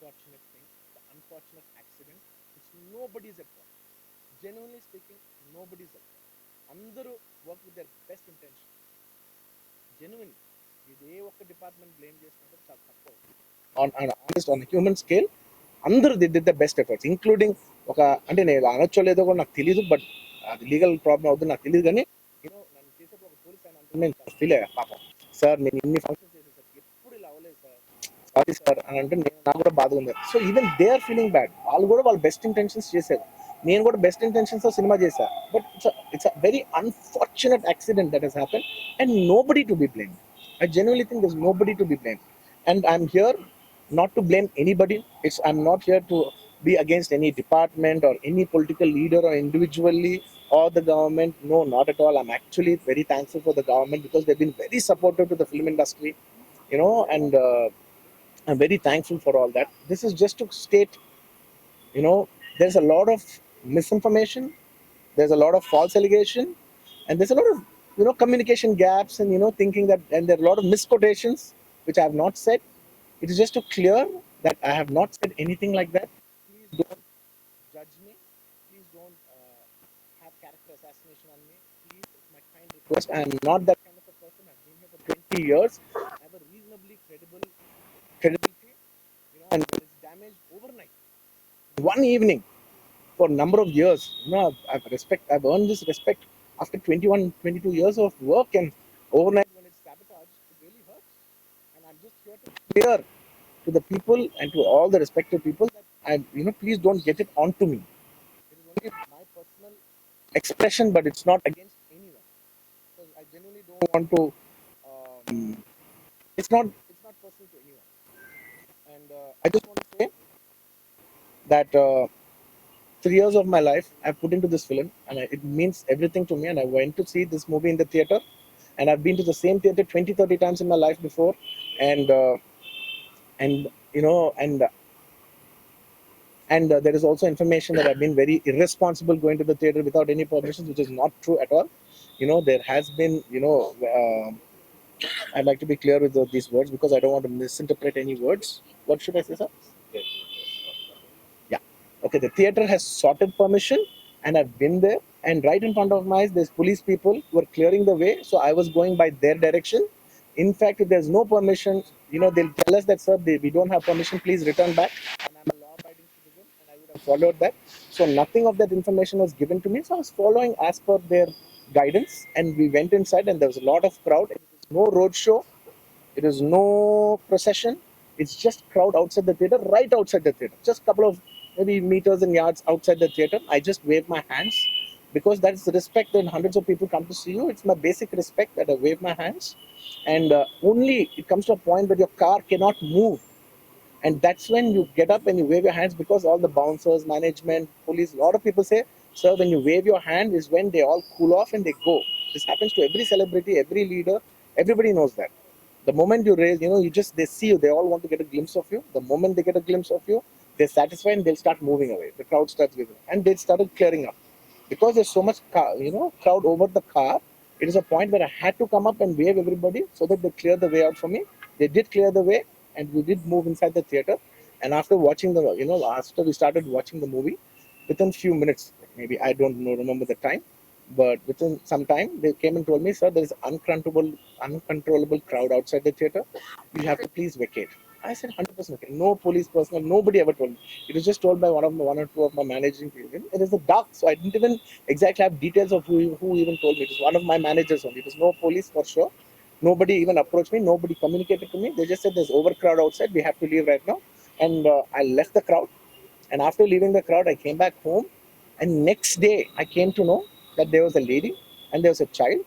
unfortunate thing, the unfortunate accident. It's nobody's at fault. Genuinely speaking, nobody's at fault. అందరూ work with their best intention. Genuinely ఇది ఏ ఒక్క department blame చేసుకుంటే చాలా తక్కువ. On human scale అందరూ did the best efforts, including ఒక అంటే నేను అనొచ్చో లేదో కూడా నాకు తెలియదు, బట్ అది లీగల్ ప్రాబ్లం అవుతుంది నాకు తెలియదు. కానీ నన్ను చేసేప్పుడు ఒక పోలీస్ ఆయన అంటే నేను ఫీల్ అయ్యా, పాపం సార్ నేను ఇన్ని ఫంక్షన్స్ చేశాను సార్, ఎప్పుడు ఇలా అవ్వలేదు సార్, సారీ సార్ అని అంటే నాకు కూడా బాధ ఉంది. So even they are feeling bad. వాళ్ళు కూడా వాళ్ళ బెస్ట్ ఇంటెన్షన్స్ చేశారు, నేను కూడా బెస్ట్ ఇంటెన్షన్స్ తో సినిమా చేశా. But it's a very unfortunate accident that has happen and nobody to be blame. I genuinely think there's nobody to be blamed, and I'm here not to blame anybody. I'm not here to be against any department or any political leader or individually or the government. No, not at all. I'm actually very thankful for the government because they've been very supportive to the film industry, and I'm very thankful for all that. This is just to state, there's a lot of misinformation, there's a lot of false allegation, and there's a lot of communication gaps, and thinking that, and there are a lot of misquotations which I have not said. It is just to clear that I have not said anything like that. Please don't judge me. Please don't have character assassination on me. Please, it's my kind request. I am not that kind of a person. I've been here for 20 years. I have a reasonably credibility, and it's damaged overnight, one evening, for a number of years. I've earned this respect after 21, 22 years of work, and overnight when it's sabotaged, it really hurts. And I'm just here to clear to the people and to all the respective people that please don't get it onto me. It is only my personal expression, but it's not against anyone. Because I genuinely don't want to. It's not personal to anyone. And I just want to say that 3 years of my life I've put into this film, and it means everything to me. And I went to see this movie in the theater, and I've been to the same theater 20, 30 times in my life before, and and you know, and there is also information that I've been very irresponsible going to the theater without any permissions, which is not true at all. There has been, I'd like to be clear with these words because I don't want to misinterpret any words. What should I say, sir? Yeah. Okay, the theater has sorted permission, and I've been there, and right in front of my eyes, there's police people who are clearing the way. So I was going by their direction. In fact, if there's no permission, they'll tell us that, sir, we don't have permission, please return back. And I'm a law-abiding citizen, and I would have followed that. So nothing of that information was given to me. So I was following as per their guidance, and we went inside, and there was a lot of crowd. It was no road show. It is no procession. It's just crowd outside the theater, right outside the theater. Just a couple of maybe meters and yards outside the theater. I just wave my hands because that's the respect that hundreds of people come to see you. It's my basic respect that I wave my hands. And only it comes to a point where your car cannot move. And that's when you get up and you wave your hands, because all the bouncers, management, police, a lot of people say, sir, when you wave your hand is when they all cool off and they go. This happens to every celebrity, every leader. Everybody knows that. The moment you raise, they see you, they all want to get a glimpse of you. The moment they get a glimpse of you, they're satisfied and they'll start moving away. The crowd starts giving, and they started clearing up. Because there's so much crowd over the car, it is a point where I had to come up and wave everybody so that they clear the way out for me. They did clear the way, and we did move inside the theater. And after watching after we started watching the movie, within few minutes, maybe I don't know, remember the time, but within some time, they came and told me, sir, there is uncontrollable crowd outside the theater. You have to please vacate. I said 100% okay. No police personnel, nobody ever told me. It was just told by one or two of my managing people. It is a dark, so I didn't even exactly have details of who even told me. It was one of my managers only. It was no police for sure. Nobody even approached me. Nobody communicated to me. They just said there's overcrowd outside. We have to leave right now. And I left the crowd. And after leaving the crowd, I came back home. And next day, I came to know that there was a lady and there was a child.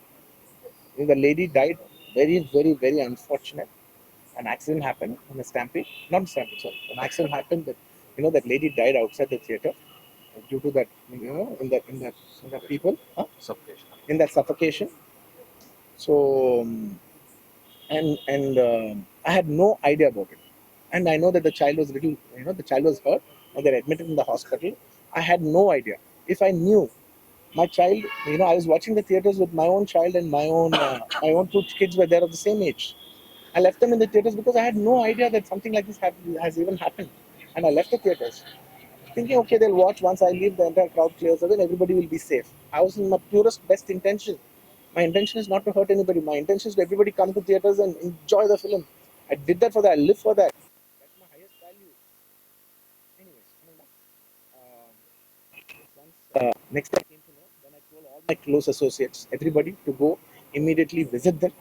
The lady died. Very, very, very unfortunate. An accident happened in a stampede. Not a stampede, sorry. An accident happened that that lady died outside the theater due to that, in that people, Suffocation. in that suffocation. So I had no idea about it, and I know that the child was the child was hurt, and they're admitted in the hospital. I had no idea. If I knew, my child, I was watching the theaters with my own child, and my own two kids were there of the same age. I left them in the theaters because I had no idea that something like this has even happened. and I left the theaters, thinking, okay, they'll watch once I leave, the entire crowd clears away, and everybody will be safe. I was in my purest, best intention. My intention is not to hurt anybody. My intention is to everybody come to theaters and enjoy the film. I did that for that. I live for that. That's my highest value. Anyways, coming back. Once next day I came to know, then I told all my close associates, everybody, to go immediately visit them,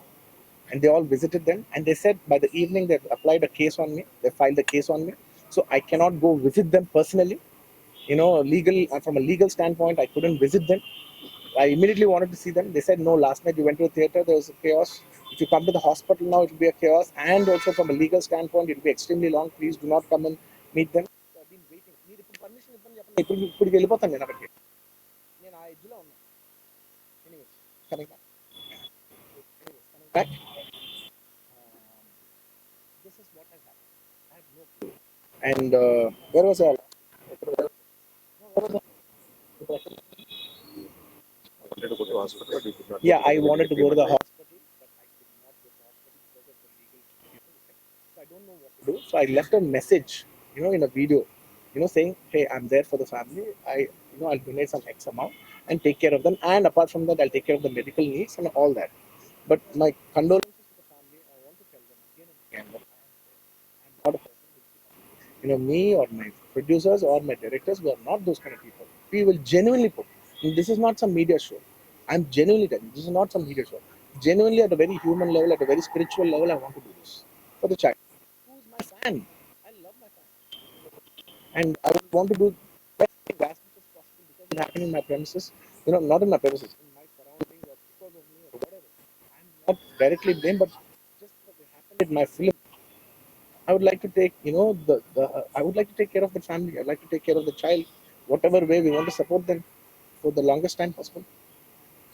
and they all visited them, and they said by the evening they've applied a case on me. They filed a case on me, so I cannot go visit them personally. Legal from a legal standpoint, I couldn't visit them. I immediately wanted to see them. They said, no, last night you went to a theater, there was a chaos. If you come to the hospital now, it will be a chaos. And also from a legal standpoint, it will be extremely long. Please do not come and meet them. So I've been waiting. మీరు ఇప్పుడు permission ఇవ్వండి చెప్పండి ఇప్పుడు వెళ్ళిపోతాను నేను అక్కడికి నేను ఆ ఎడ్జ్లో ఉన్నాను anyways coming back coming back this is what has happened I have no clue and where was I wanted to go to hospital, but you could not. Yeah, I wanted to go to the hospital, but I could not go to the hospital because of the legal thing. So I don't know what to do. So I left a message, in a video, saying, hey, I'm there for the family. I'll donate some X amount and take care of them. And apart from that, I'll take care of the medical needs and all that. But my condolences to the family. I want to tell them again and again that I am there. I'm not a person me or my producers or my directors, we are not those kind of people. We will genuinely put. And this is not some media show. I'm genuinely telling you, this is not some media show. Genuinely, at a very human level, at a very spiritual level, I want to do this for the child. Who's my fan? I love my fan. And I would want to do best thing as much as possible because it happened in my premises. Not in my premises, in my surroundings or because of me or whatever. I'm not directly blamed, but just because it happened in my film, I would like to take, I would like to take care of the family. I'd like to take care of the child, whatever way we want to support them for the longest time possible.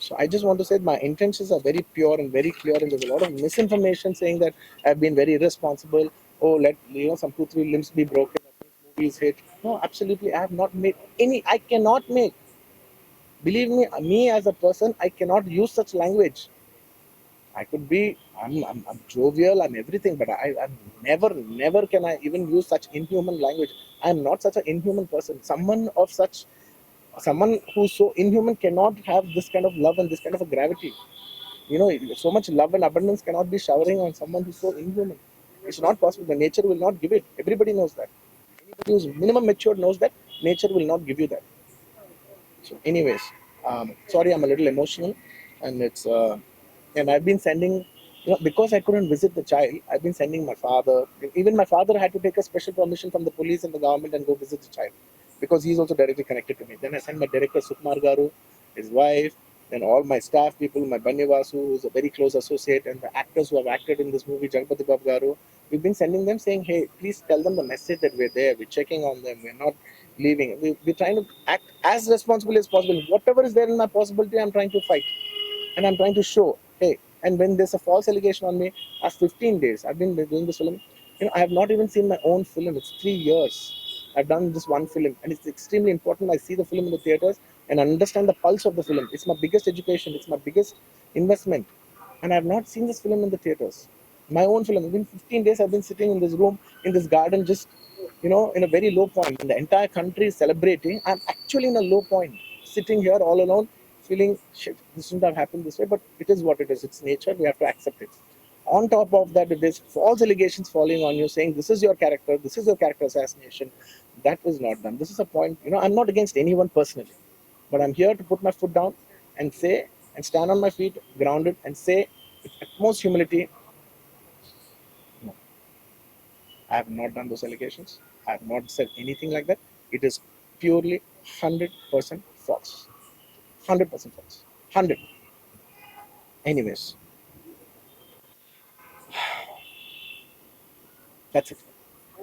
So I just want to say my intentions are very pure and very clear, and there's a lot of misinformation saying that I've been very irresponsible. Oh, let some 2-3 limbs be broken. That means movies hit. No, absolutely, I have not made any. I cannot make. Believe me as a person, I cannot use such language. I could be, I'm jovial, I'm everything, but I'm never can I even use such inhuman language. I'm not such an inhuman person. Someone who's so inhuman cannot have this kind of love and this kind of a gravity. So much love and abundance cannot be showering on someone who's so inhuman. It's not possible. The nature will not give it. Everybody knows that. Anybody who's minimum mature knows that nature will not give you that. So, anyways, sorry, I'm a little emotional, and and I've been sending, because I couldn't visit the child, I've been sending my father. Even my father had to take a special permission from the police and the government and go visit the child, because he's also directly connected to me. Then I sent my director Sukumar Garu, his wife, then all my staff people, my Bannivasu, who's a very close associate, and the actors who have acted in this movie, Jagpati Bab Garu. We've been sending them saying, hey, please tell them the message that we're there, we're checking on them, we're not leaving. We're trying to act as responsibly as possible. Whatever is there in my possibility, I'm trying to fight. And I'm trying to show, hey, and when there's a false allegation on me, after 15 days, I've been doing this film. I have not even seen my own film. It's 3 years. I've done this one film, and it's extremely important. I see the film in the theaters and understand the pulse of the film. It's my biggest education. It's my biggest investment, and I've not seen this film in the theaters. My own film. Within 15 days, I've been sitting in this room, in this garden, just in a very low point. And the entire country is celebrating. I'm actually in a low point, sitting here all alone, feeling shit. This shouldn't have happened this way, but it is what it is. It's nature. We have to accept it. On top of that, there's false allegations falling on you, saying this is your character, this is your character assassination. That was not done. This is a point. I'm not against anyone personally, but I'm here to put my foot down and say and stand on my feet, grounded, and say with utmost humility, no, I have not done those allegations. I have not said anything like that. It is purely 100% false. 100% false. 100. Anyways, that's it.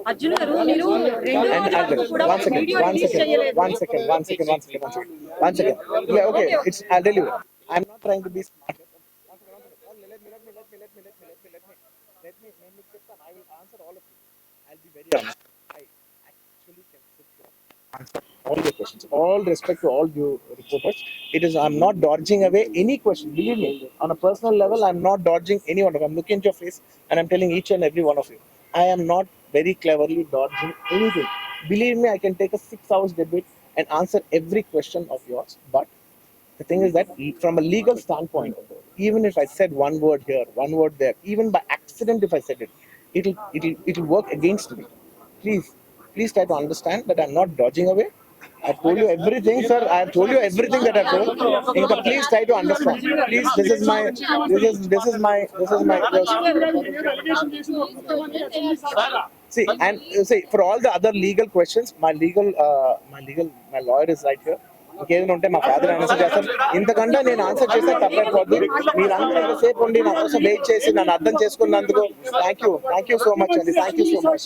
Arjun గారు మీరు రెండు And రోజుల వరకు కూడా one second, video one release second, చేయలేదు. one second, one second, one second, one second, one second. Yeah, okay. I'll tell you. I'm not trying to be smart. One second, one second. Let me sit down. I will answer all of you. I'll be very honest. I actually can sit here, answer all your questions. All respect to all you reporters. I'm not dodging away any question. Believe me, on a personal level, I'm not dodging any one of them. I'm looking at your face and I'm telling each and every one of you. I am not very cleverly dodging anything. Believe me, I can take a 6 hours debate and answer every question of yours. But the thing is that from a legal standpoint, even if I said one word here, one word there, even by accident if I said it, it'll work against me. Please, please try to understand that I'm not dodging away. I've told you everything, sir. I've told you everything that I've told. Inka, please try to understand. Please, this is my. See, for all the other legal questions, my lawyer is right here. ఇంకేదైనా ఉంటే మా father answer చేస్తారు. ఇంతకంటే నేను answer చేస్తే తప్పైపోద్ది. మీరందరూ ఎంతసేపు ఉండి నా కోసం వెయిట్ చేసి నన్ను అర్థం చేసుకున్నందుకు థ్యాంక్ యూ సో మచ్ అండి. Thank you so much.